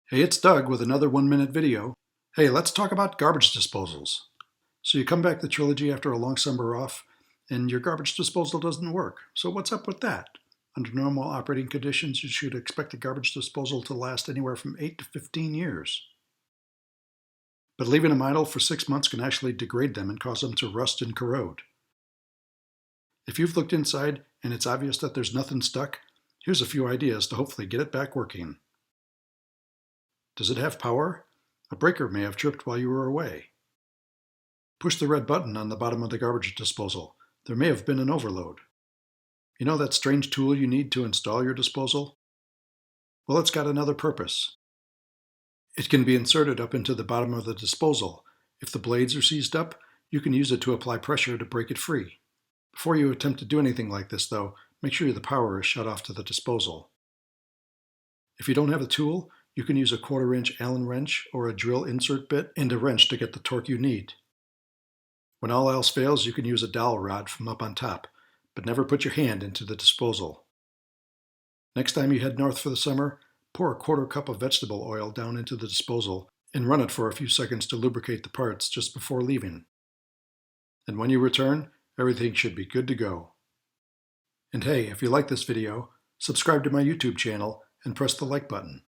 Hey, it's Doug with another 1-minute video. Hey, let's talk about garbage disposals. So you come back to Trilogy after a long summer off, and your garbage disposal doesn't work. So what's up with that? Under normal operating conditions, you should expect a garbage disposal to last anywhere from 8 to 15 years. But leaving them idle for 6 months can actually degrade them and cause them to rust and corrode. If you've looked inside and it's obvious that there's nothing stuck, here's a few ideas to hopefully get it back working. Does it have power? A breaker may have tripped while you were away. Push the red button on the bottom of the garbage disposal. There may have been an overload. You know that strange tool you need to install your disposal? Well, it's got another purpose. It can be inserted up into the bottom of the disposal. If the blades are seized up, you can use it to apply pressure to break it free. Before you attempt to do anything like this, though, make sure the power is shut off to the disposal. If you don't have a tool, you can use a 1/4-inch Allen wrench or a drill insert bit and a wrench to get the torque you need. When all else fails, you can use a dowel rod from up on top, but never put your hand into the disposal. Next time you head north for the summer, pour a 1/4 cup of vegetable oil down into the disposal and run it for a few seconds to lubricate the parts just before leaving. And when you return, everything should be good to go. And hey, if you like this video, subscribe to my YouTube channel and press the like button.